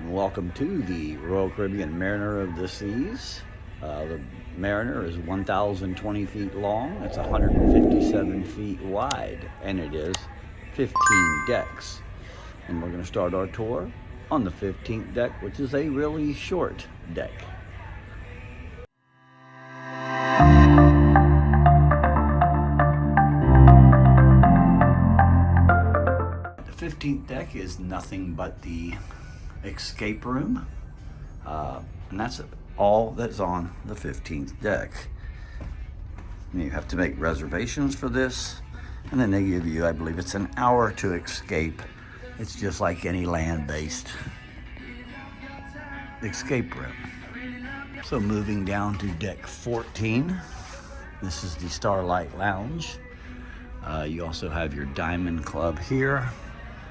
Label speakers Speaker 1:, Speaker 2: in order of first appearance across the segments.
Speaker 1: and welcome to the Royal Caribbean Mariner of the Seas. The Mariner is 1,020 feet long, it's 157 feet wide, and it is 15 decks. And we're going to start our tour on the 15th deck, which is a really short deck. The 15th deck is nothing but the escape room, and that's all that's on the 15th deck. And you have to make reservations for this, and then they give you, I believe it's an hour to escape. It's just like any land-based escape room. So moving down to deck 14, this is the Starlight Lounge. You also have your Diamond Club here,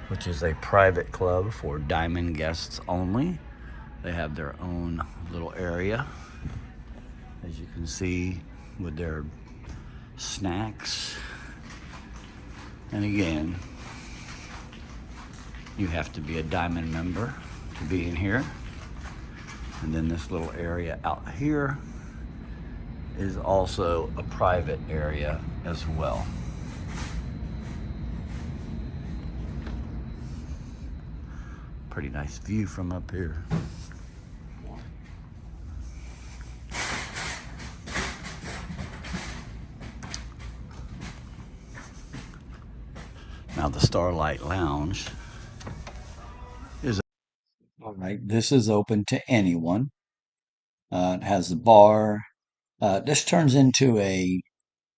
Speaker 1: which is a private club for diamond guests only. They have their own little area, as you can see, with their snacks. And again, you have to be a diamond member to be in here. And then this little area out here is also a private area as well. Pretty nice view from up here. Now the Starlight Lounge is all right. This is open to anyone. It has a bar. This turns into a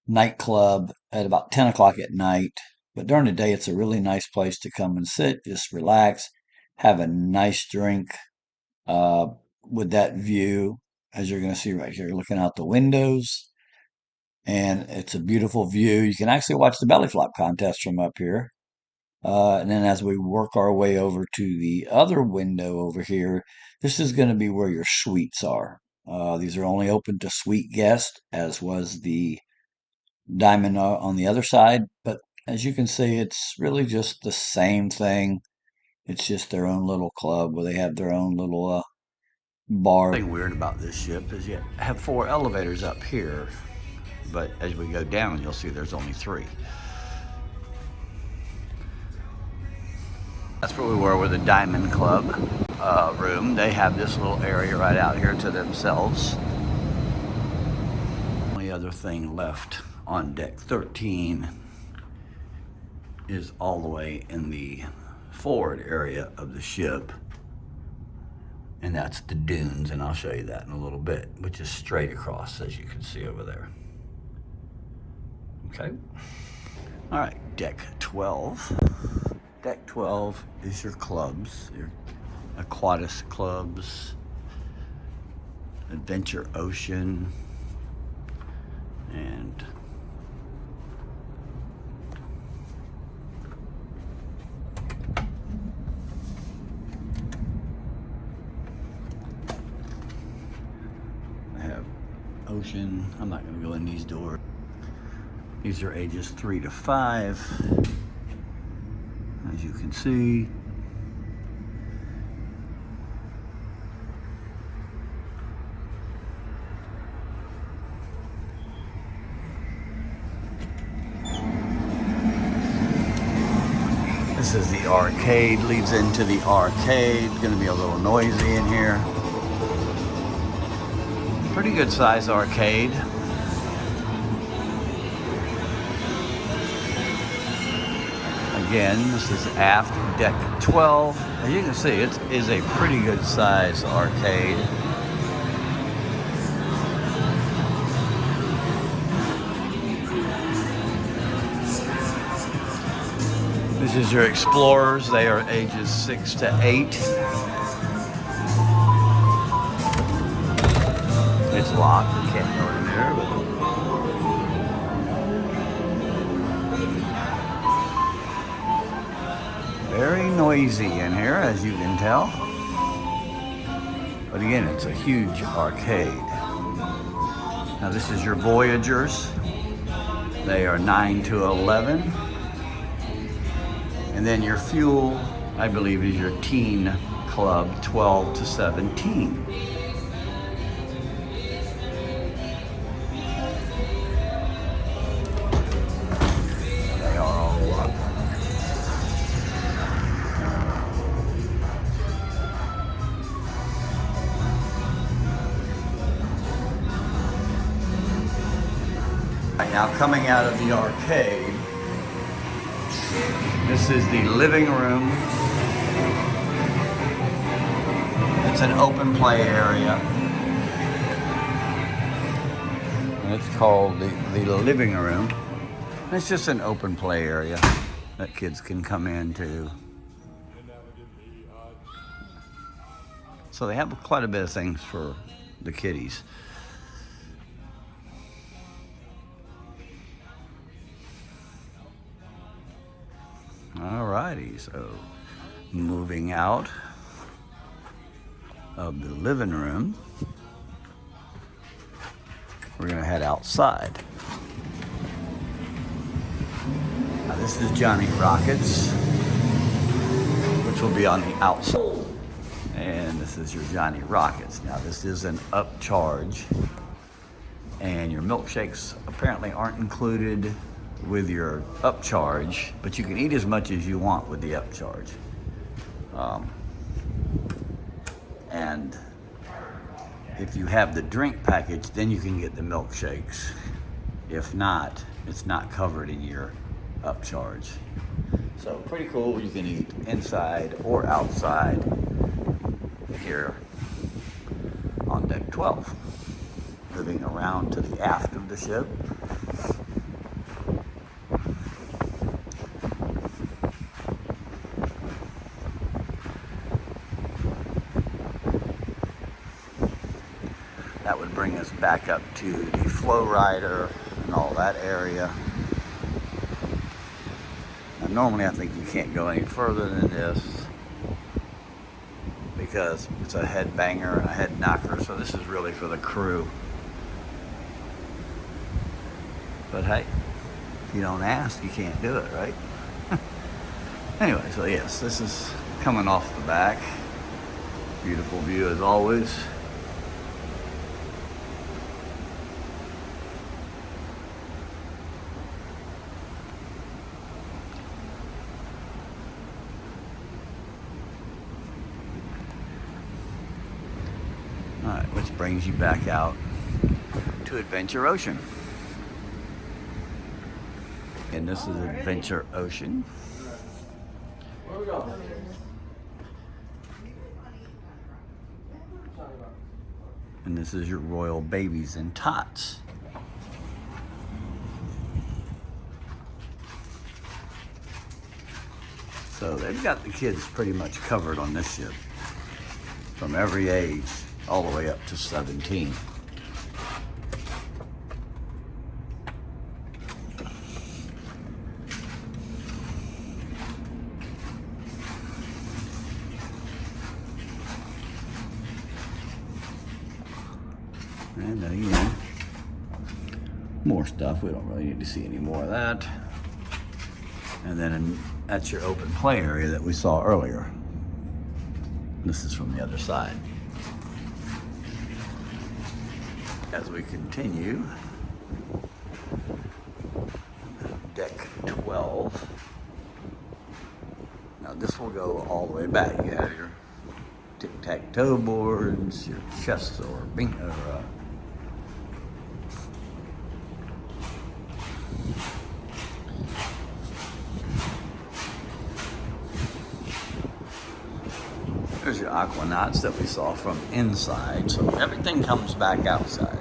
Speaker 1: nightclub at about 10 o'clock at night. But during the day, it's a really nice place to come and sit, just relax, have a nice drink with that view, as you're going to see right here, looking out the windows. And it's a beautiful view. You can actually watch the belly flop contest from up here. And then as we work our way over to the other window over here, this is going to be where your suites are. These are only open to suite guests, as was the Diamond on the other side. But as you can see, it's really just the same thing. It's just their own little club where they have their own little bar. The thing weird about this ship is you have 4 elevators up here, but as we go down, you'll see there's only 3. That's where we were with the Diamond Club room. They have this little area right out here to themselves. The only other thing left on deck 13 is all the way in the forward area of the ship, and that's the dunes, and I'll show you that in a little bit, which is straight across, as you can see over there. Okay. All right, deck 12. Deck 12 is your clubs, your Aquatis clubs, Adventure Ocean, and I have Ocean. I'm not going to go in these doors. These are ages 3 to 5. As you can see, this is the arcade, leads into the arcade. It's going to be a little noisy in here. Pretty good size arcade. Again, this is aft deck 12. As you can see, it is a pretty good size arcade. This is your Explorers. They are ages 6 to 8. It's locked. You can't go in there, but very noisy in here, as you can tell. But again, it's a huge arcade. Now this is your Voyagers. They are 9 to 11. And then your Fuel, I believe, is your teen Club 12 to 17. They are all locked. Right, now coming out of the arcade, this is the living room. It's an open play area. And it's called the living room. It's just an open play area that kids can come into. So they have quite a bit of things for the kiddies. Alrighty, so moving out of the living room, we're gonna head outside. Now this is Johnny Rockets, which will be on the outside. And this is your Johnny Rockets. Now this is an upcharge, and your milkshakes apparently aren't included with your upcharge, but you can eat as much as you want with the upcharge. And if you have the drink package, then you can get the milkshakes. If not, it's not covered in your upcharge. So pretty cool. You can eat inside or outside here on deck 12. Moving around to the aft of the ship. That would bring us back up to the flow rider and all that area. Now, normally I think you can't go any further than this because it's a head banger and a head knocker, so this is really for the crew. But hey, if you don't ask, you can't do it, right? Anyway, so yes, this is coming off the back. Beautiful view as always. All right, which brings you back out to Adventure Ocean. And this is Adventure Ocean. Where we go? And this is your Royal Babies and Tots. So they've got the kids pretty much covered on this ship, from every age all the way up to 17. And again, more stuff. We don't really need to see any more of that. And then that's your open play area that we saw earlier. This is from the other side. As we continue, deck 12. Now this will go all the way back. You have your tic-tac-toe boards, your chess or bingo. There's your aquanauts that we saw from inside. So everything comes back outside.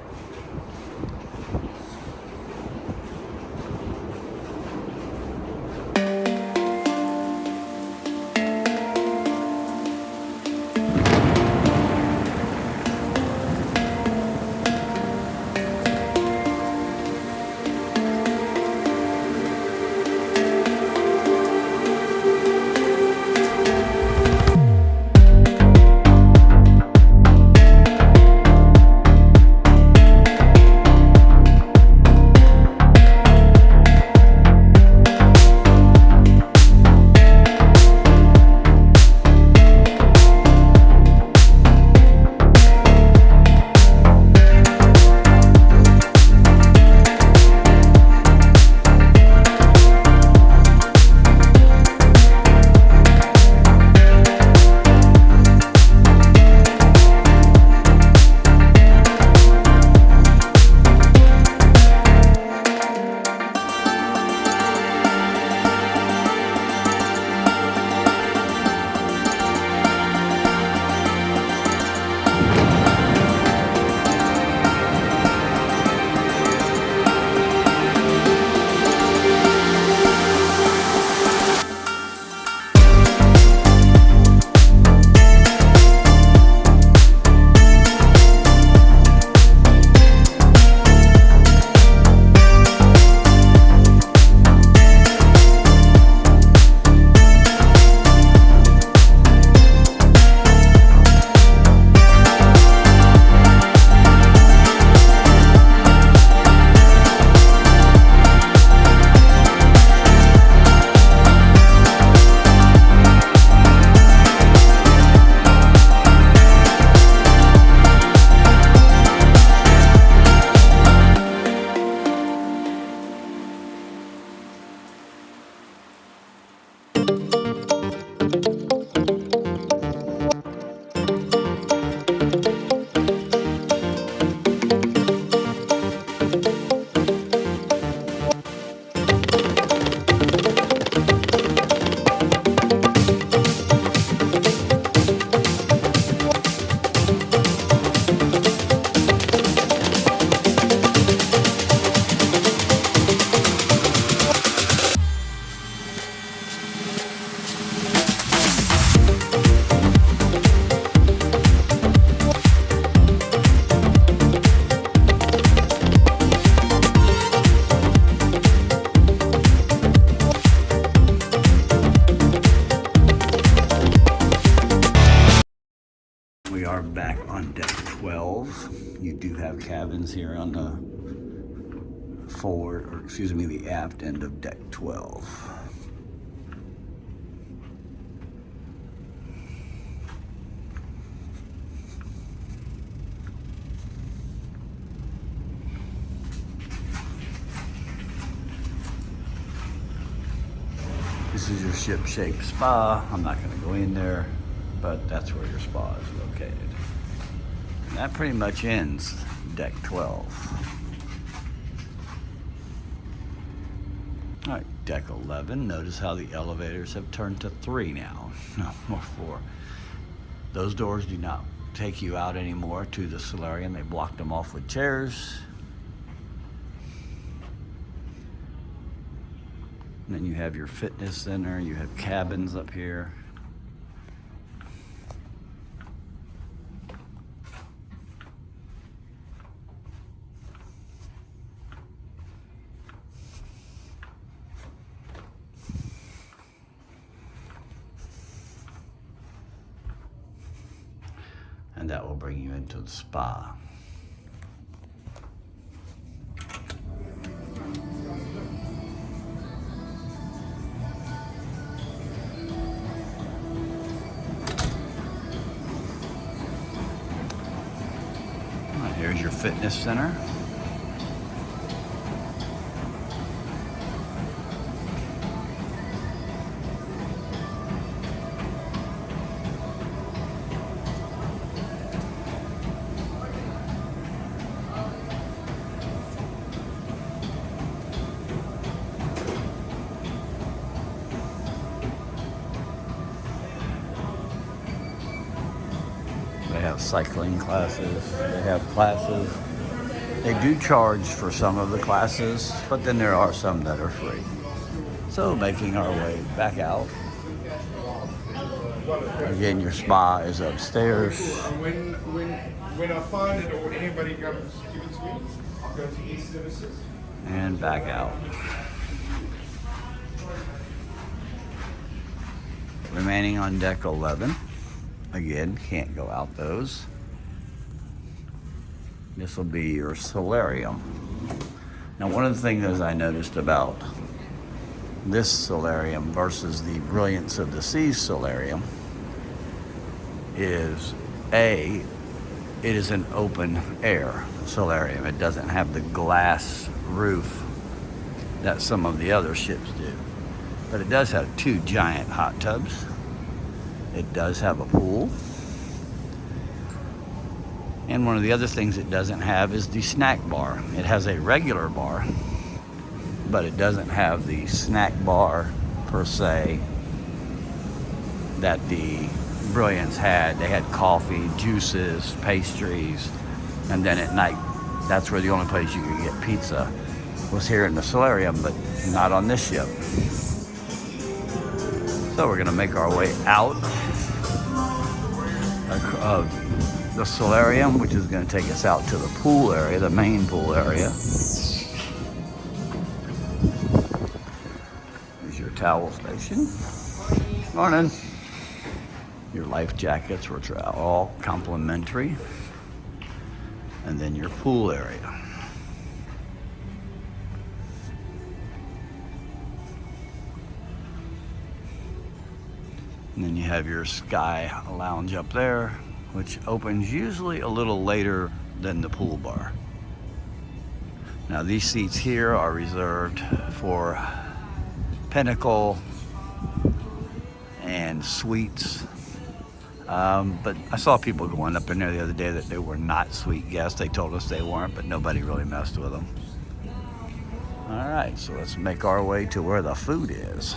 Speaker 1: are back on deck 12. You do have cabins here on the the aft end of deck 12. This is your ship-shaped spa. I'm not going to go in there, but that's where your spa is located. And that pretty much ends deck 12. All right, deck 11. Notice how the elevators have turned to 3 now, no more 4. Those doors do not take you out anymore to the solarium. They blocked them off with chairs. And then you have your fitness center, you have cabins up here. And that will bring you into the spa. Here's your fitness center. They have cycling classes, they have classes. They do charge for some of the classes, but then there are some that are free. So making our way back out. Again, your spa is upstairs.
Speaker 2: When I find it or anybody comes, give it to me. I'll go to e-services.
Speaker 1: And back out. Remaining on deck 11. Again, can't go out those. This will be your solarium. Now, one of the things I noticed about this solarium versus the Brilliance of the Seas solarium is it is an open air solarium. It doesn't have the glass roof that some of the other ships do. But it does have 2 giant hot tubs. It does have a pool. And one of the other things it doesn't have is the snack bar. It has a regular bar, but it doesn't have the snack bar per se that the Brilliance had. They had coffee, juices, pastries, and then at night, that's where the only place you could get pizza was here in the solarium, but not on this ship. So we're gonna make our way out of the solarium, which is going to take us out to the pool area, the main pool area. There's your towel station. Morning. Your life jackets, which are all complimentary. And then your pool area. And then you have your Sky Lounge up there, which opens usually a little later than the pool bar. Now, these seats here are reserved for Pinnacle and suites. But I saw people going up in there the other day that they were not suite guests. They told us they weren't, but nobody really messed with them. All right, so let's make our way to where the food is.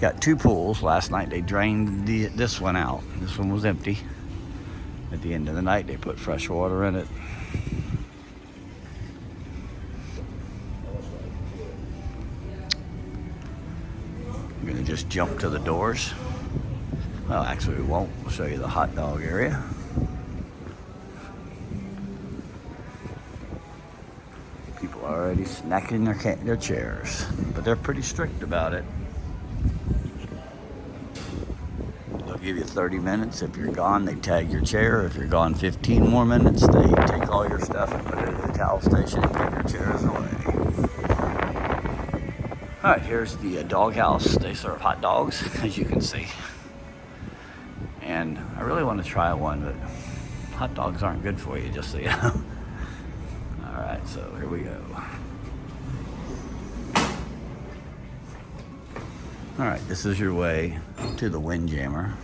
Speaker 1: Got 2 pools. Last night they drained this one out. This one was empty. At the end of the night, they put fresh water in it. I'm gonna just jump to the doors. Well, actually we won't. We'll show you the hot dog area. People are already snacking their chairs, but they're pretty strict about it. give you 30 minutes. If you're gone, they tag your chair. If you're gone 15 more minutes, they take all your stuff and put it at the towel station and take your chairs away. All right, here's the doghouse. They serve hot dogs, as you can see. And I really want to try one, but hot dogs aren't good for you, just so you know. All right, so here we go. All right, this is your way to the Windjammer.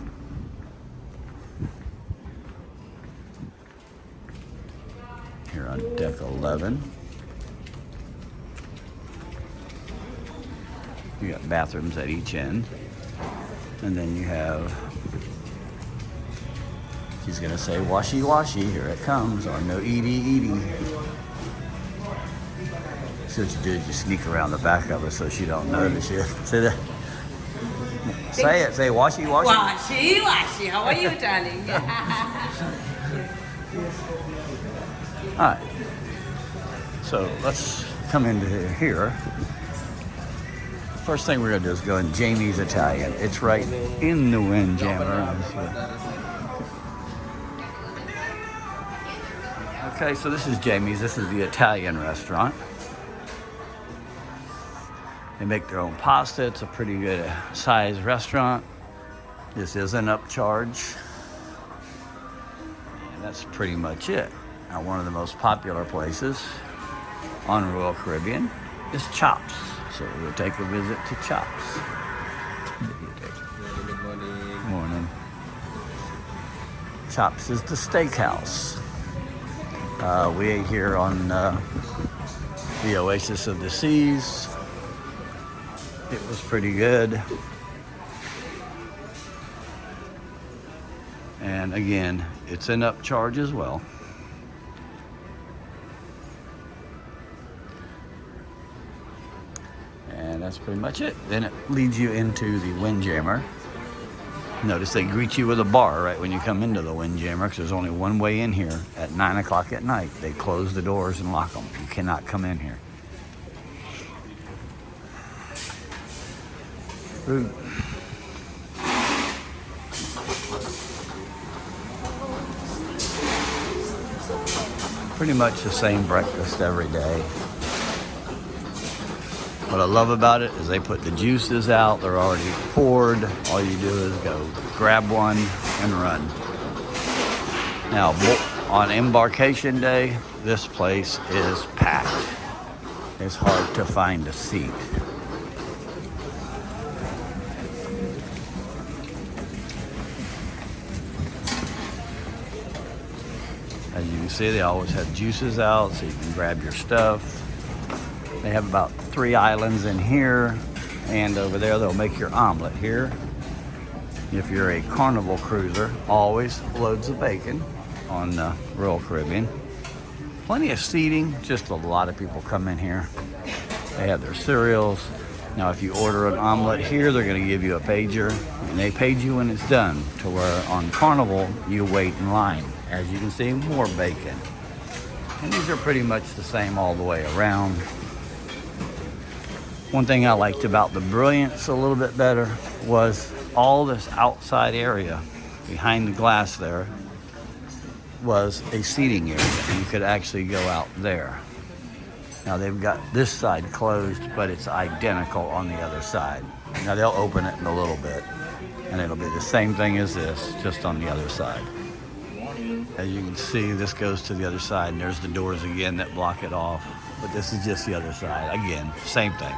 Speaker 1: Here on deck 11. You got bathrooms at each end. And then you have, she's gonna say washy washy, here it comes, or no eaty. So what you do is you sneak around the back of her so she don't notice you. See that? Say it, say washy washy.
Speaker 3: Washy, washy. How are you, darling?
Speaker 1: All right, so let's come into here. First thing we're gonna do is go in Jamie's Italian. It's right in the Windjammer. Okay, so this is Jamie's. This is the Italian restaurant. They make their own pasta. It's a pretty good sized restaurant. This is an upcharge. And that's pretty much it. Now, one of the most popular places on Royal Caribbean is Chops. So we'll take a visit to Chops.
Speaker 4: Good morning.
Speaker 1: Morning. Chops is the steakhouse. We ate here on the Oasis of the Seas. It was pretty good. And again, it's an upcharge as well. And that's pretty much it. Then it leads you into the Windjammer. Notice they greet you with a bar right when you come into the Windjammer, because there's only one way in here at 9 o'clock at night. They close the doors and lock them. You cannot come in here. Rude. Pretty much the same breakfast every day. What I love about it is they put the juices out. They're already poured. All you do is go grab one and run. Now, on embarkation day, this place is packed. It's hard to find a seat. As you can see, they always have juices out so you can grab your stuff. They have about 3 islands in here, and over there they'll make your omelet. Here, if you're a Carnival cruiser, always loads of bacon on Royal Caribbean. Plenty of seating, just a lot of people come in here. They have their cereals. Now if you order an omelet here, they're gonna give you a pager, and they page you when it's done, to where on Carnival, you wait in line. As you can see, more bacon. And these are pretty much the same all the way around. One thing I liked about the Brilliance a little bit better was all this outside area behind the glass there was a seating area, and you could actually go out there. Now they've got this side closed, but it's identical on the other side. Now they'll open it in a little bit, and it'll be the same thing as this, just on the other side. As you can see, this goes to the other side, and there's the doors again that block it off. But this is just the other side. Again, same thing.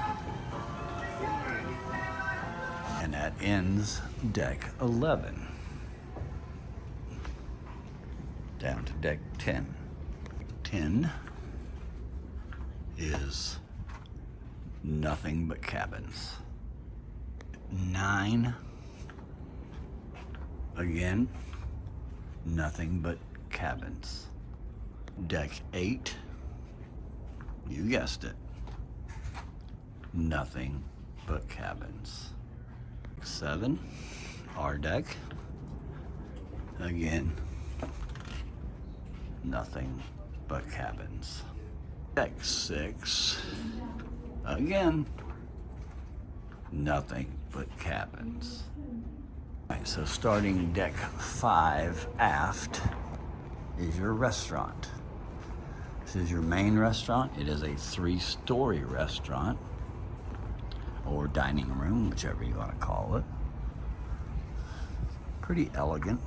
Speaker 1: And that ends deck 11. Down to deck 10. 10 is nothing but cabins. 9, again, nothing but cabins. Deck 8, you guessed it, nothing but cabins. 7, our deck, again, nothing but cabins. Deck 6, again, nothing but cabins. All right, so starting deck 5 aft is your restaurant. This is your main restaurant. It is a 3-story restaurant or dining room, whichever you want to call it. Pretty elegant.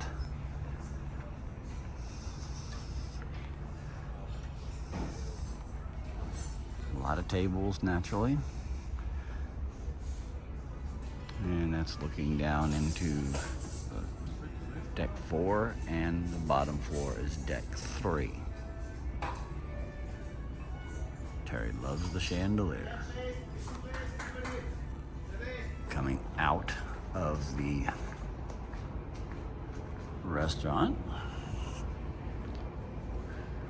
Speaker 1: A lot of tables, naturally. And that's looking down into deck 4, and the bottom floor is deck 3. Terry loves the chandelier. Coming out of the restaurant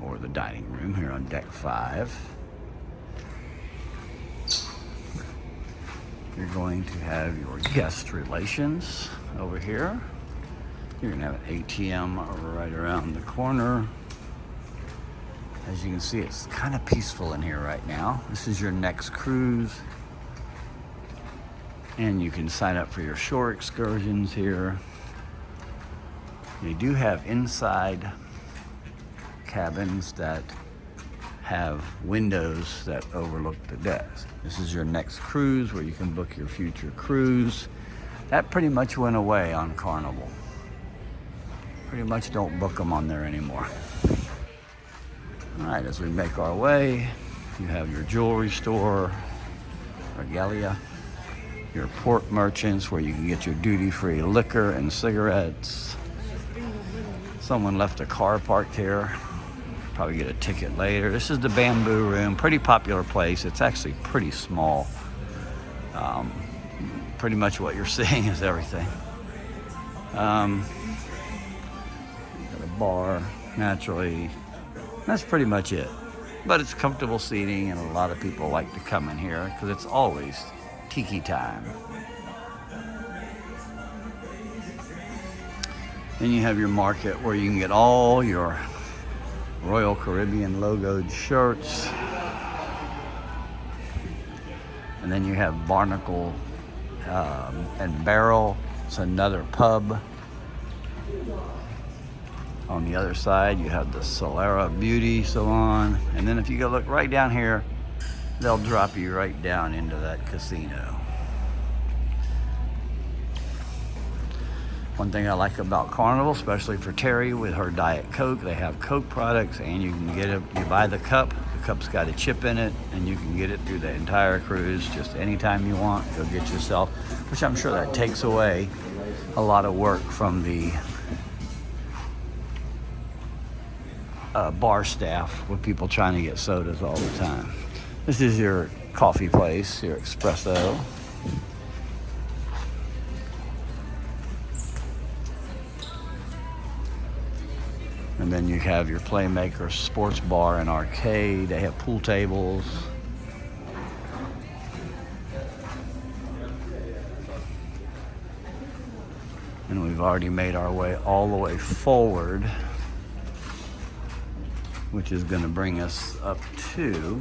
Speaker 1: or the dining room here on deck 5, you're going to have your guest relations over here. You're gonna have an ATM right around the corner. As you can see, it's kind of peaceful in here right now. This is your next cruise. And you can sign up for your shore excursions here. They do have inside cabins that have windows that overlook the decks. This is your next cruise where you can book your future cruise. That pretty much went away on Carnival. Pretty much don't book them on there anymore. All right, as we make our way, you have your jewelry store, regalia, your port merchants where you can get your duty-free liquor and cigarettes. Someone left a car parked here. Probably get a ticket later. This is the Bamboo Room, pretty popular place. It's actually pretty small. Pretty much what you're seeing is everything. Got a bar, naturally. That's pretty much it. But it's comfortable seating, and a lot of people like to come in here because it's always tiki time. Then you have your market where you can get all your Royal Caribbean logoed shirts. And then you have Barnacle and Barrel. It's another pub. On the other side, you have the Solarium Beauty Salon. And then if you go look right down here, they'll drop you right down into that casino. One thing I like about Carnival, especially for Terry with her Diet Coke, they have Coke products, and you can get it, you buy the cup, the cup's got a chip in it, and you can get it through the entire cruise just anytime you want. Go get yourself, which I'm sure that takes away a lot of work from the bar staff with people trying to get sodas all the time. This is your coffee place, your espresso. And then you have your Playmaker sports bar and arcade. They have pool tables. And we've already made our way all the way forward, which is going to bring us up to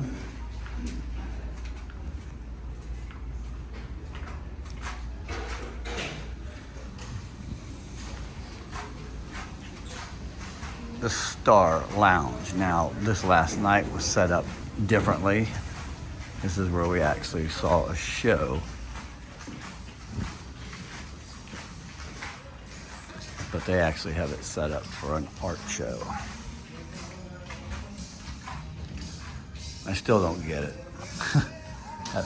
Speaker 1: the Starlight Lounge. Now, this last night was set up differently. This is where we actually saw a show. But they actually have it set up for an art show. I still don't get it.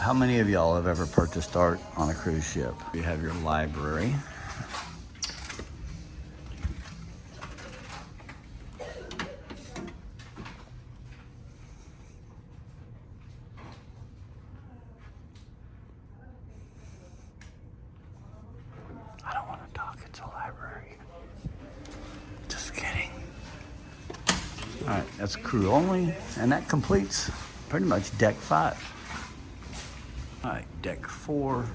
Speaker 1: How many of y'all have ever purchased art on a cruise ship? You have your library. I don't want to talk, it's a library. Just kidding. All right, that's crew only, and that completes pretty much deck 5. All right, deck 4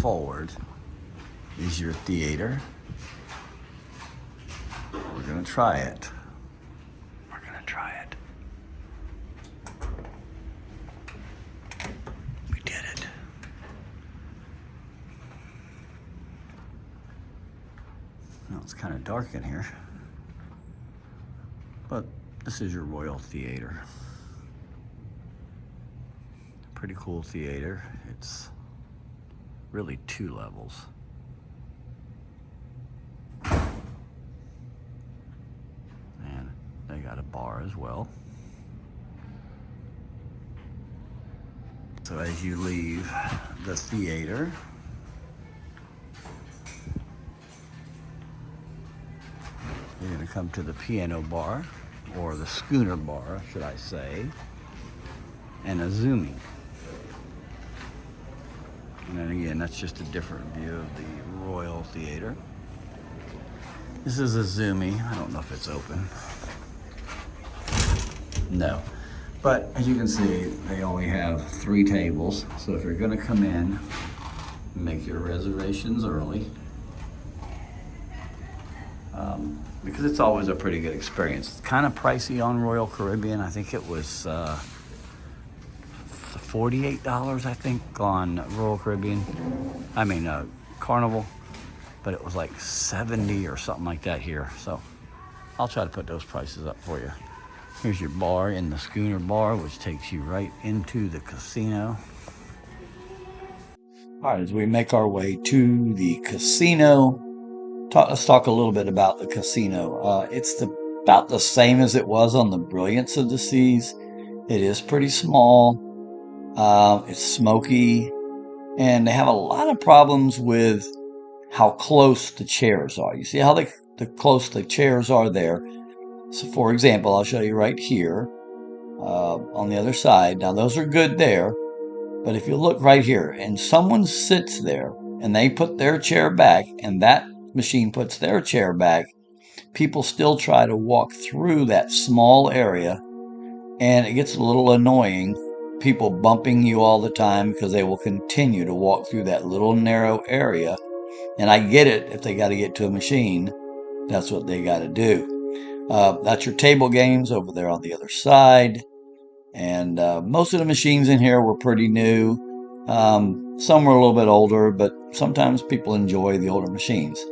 Speaker 1: forward is your theater. We're gonna try it. We're gonna try it. We did it. kind of dark in here. But this is your Royal Theater. Pretty cool theater. It's really 2 levels. And they got a bar as well. So as you leave the theater, you're going to come to the piano bar, or the schooner bar, should I say, and a zooming. And then again, that's just a different view of the Royal Theater. This is a Zoomy. I don't know if it's open. No. But as you can see, they only have 3 tables. So if you're gonna come in, make your reservations early. Because it's always a pretty good experience. It's kind of pricey on Royal Caribbean. I think it was $48, I think, on Royal Caribbean. I mean, Carnival. But it was like 70 or something like that here. So I'll try to put those prices up for you. Here's your bar in the schooner bar, which takes you right into the casino. All right, as we make our way to the casino, let's talk a little bit about the casino. It's about the same as it was on the Brilliance of the Seas. It is pretty small. It's smoky, and they have a lot of problems with how close the chairs are. You see how close the chairs are there? So for example, I'll show you right here on the other side. Now those are good there, but if you look right here and someone sits there and they put their chair back and that machine puts their chair back, people still try to walk through that small area, and it gets a little annoying. People bumping you all the time because they will continue to walk through that little narrow area. And I get it, if they got to get to a machine, that's what they got to do. That's your table games over there on the other side. And most of the machines in here were pretty new. Some were a little bit older, but sometimes people enjoy the older machines.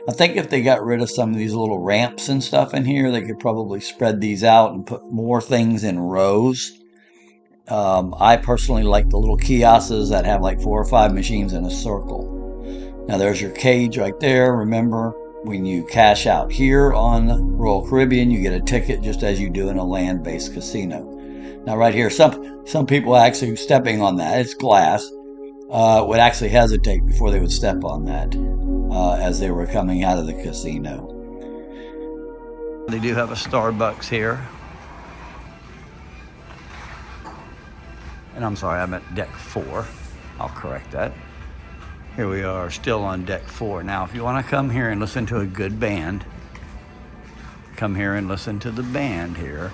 Speaker 1: I think if they got rid of some of these little ramps and stuff in here, they could probably spread these out and put more things in rows. I personally like the little kiosks that have like 4 or 5 machines in a circle. Now there's your cage right there. Remember, when you cash out here on Royal Caribbean, you get a ticket just as you do in a land-based casino. Now right here, some people actually stepping on that. It's glass. Would actually hesitate before they would step on that as they were coming out of the casino. They do have a Starbucks here. And I'm sorry, I'm at deck 4. I'll correct that. Here we are, still on deck 4. Now, if you want to come here and listen to a good band, come here and listen to the band here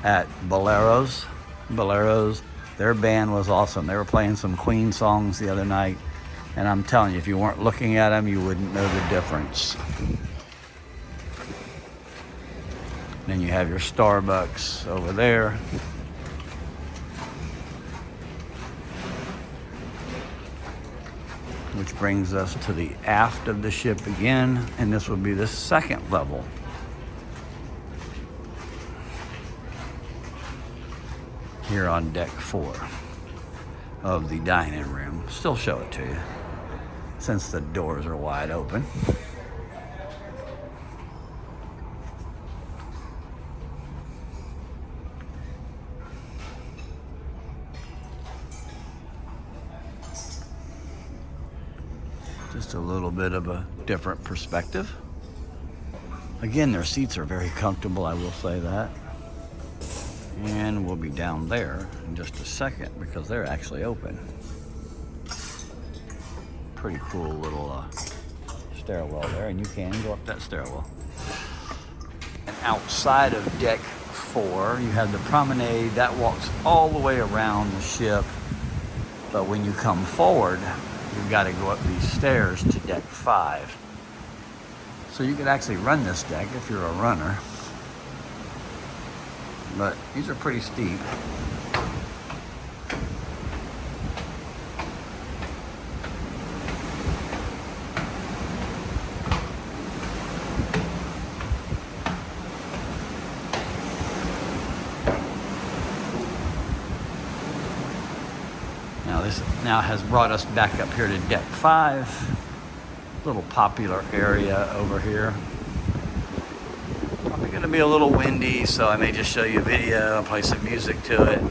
Speaker 1: at Boleros. Boleros, their band was awesome. They were playing some Queen songs the other night, and I'm telling you, if you weren't looking at them, you wouldn't know the difference. Then you have your Starbucks over there. Which brings us to the aft of the ship again, and this will be the 2nd level. Here on deck 4 of the dining room. Still show it to you, since the doors are wide open. Just a little bit of a different perspective. Again, their seats are very comfortable, I will say that. And we'll be down there in just a second because they're actually open. Pretty cool little stairwell there, and you can go up that stairwell. And outside of deck 4, you have the Promenade that walks all the way around the ship. But when you come forward, you've got to go up these stairs to deck 5. So you could actually run this deck if you're a runner. But these are pretty steep. this now has brought us back up here to deck 5. Little popular area over here. Probably gonna be a little windy, so I may just show you a video and play some music to it.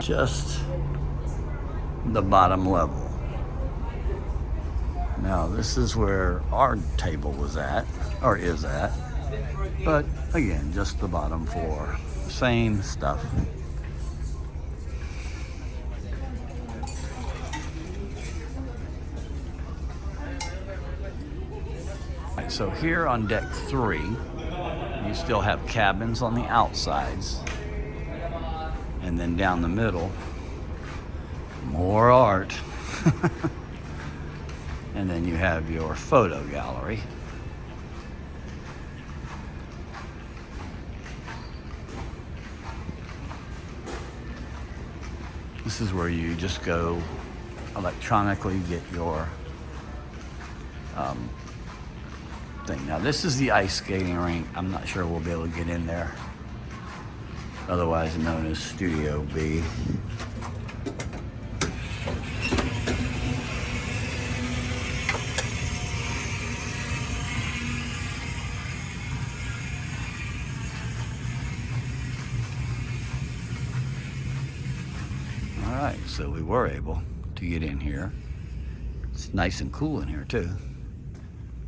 Speaker 1: Just the bottom level. Now this is where our table was at, or is at, but again, just the bottom floor. Same stuff. Right, so here on deck 3, you still have cabins on the outsides. And then down the middle, more art. And then you have your photo gallery. This is where you just go electronically get your thing. Now this is the ice skating rink. I'm not sure we'll be able to get in there. Otherwise known as Studio B. All right, so we were able to get in here. It's nice and cool in here too.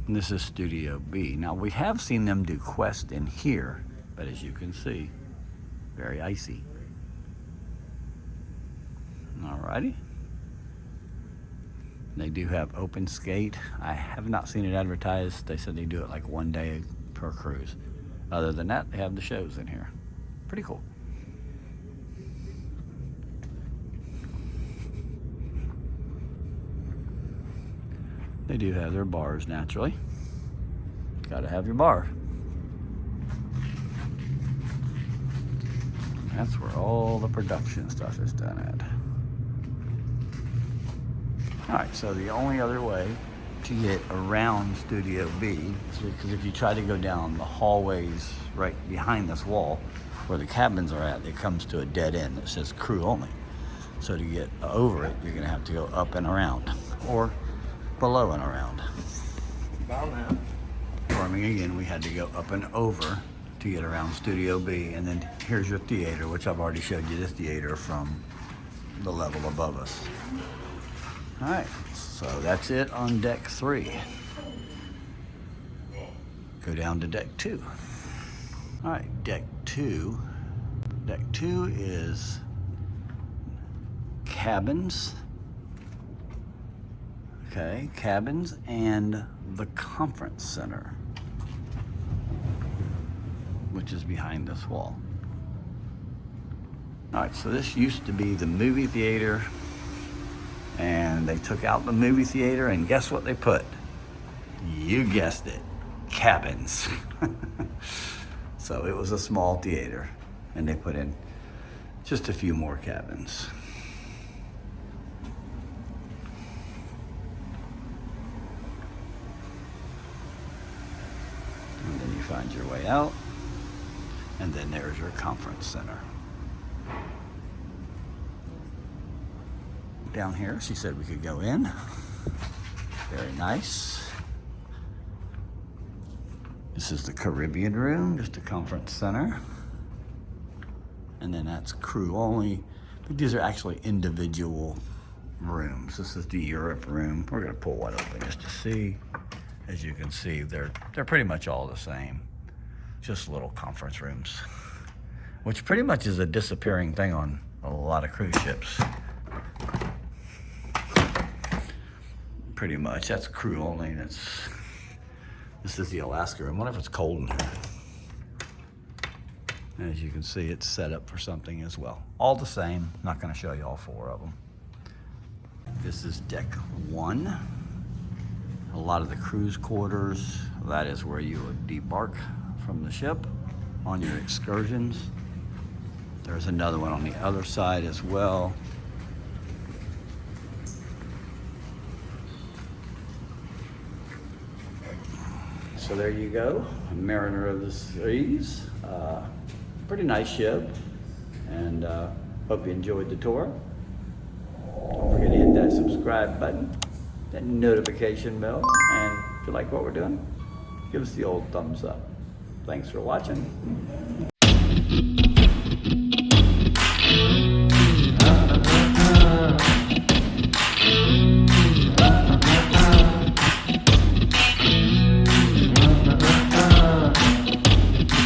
Speaker 1: And this is Studio B. Now we have seen them do Quest in here, but as you can see, very icy. Alrighty. They do have open skate. I have not seen it advertised. They said they do it like one day per cruise. Other than that, they have the shows in here. Pretty cool. They do have their bars naturally. Gotta have your bar. That's where all the production stuff is done at. All right, so the only other way to get around Studio B is because if you try to go down the hallways right behind this wall where the cabins are at, it comes to a dead end that says crew only. So to get over it, you're gonna have to go up and around, or below and around. Farming again, we had to go up and over to get around Studio B, and then here's your theater, which I've already showed you this theater from the level above us. All right, so that's it on deck 3. Go down to deck 2. All right, deck 2. Deck 2 is cabins. Okay, cabins and the conference center, which is behind this wall. All right, so this used to be the movie theater, and they took out the movie theater, and guess what they put? You guessed it, cabins. So it was a small theater, and they put in just a few more cabins. And then you find your way out, and then there's your conference center. Down here, she said we could go in. Very nice. This is the Caribbean room, just a conference center. And then that's crew only, but these are actually individual rooms. This is the Europe room. We're gonna pull one open just to see. As you can see, they're pretty much all the same. Just little conference rooms, which pretty much is a disappearing thing on a lot of cruise ships. Pretty much, that's crew only. This is the Alaska room. I wonder if it's cold in here. As you can see, it's set up for something as well. All the same, not gonna show you all 4 of them. This is deck 1. A lot of the cruise quarters, that is where you would debark from the ship on your excursions. There's another one on the other side as well. So there you go, Mariner of the Seas. Pretty nice ship, and hope you enjoyed the tour. Don't forget to hit that subscribe button, that notification bell, and if you like what we're doing, give us the old thumbs up. Thanks for watching.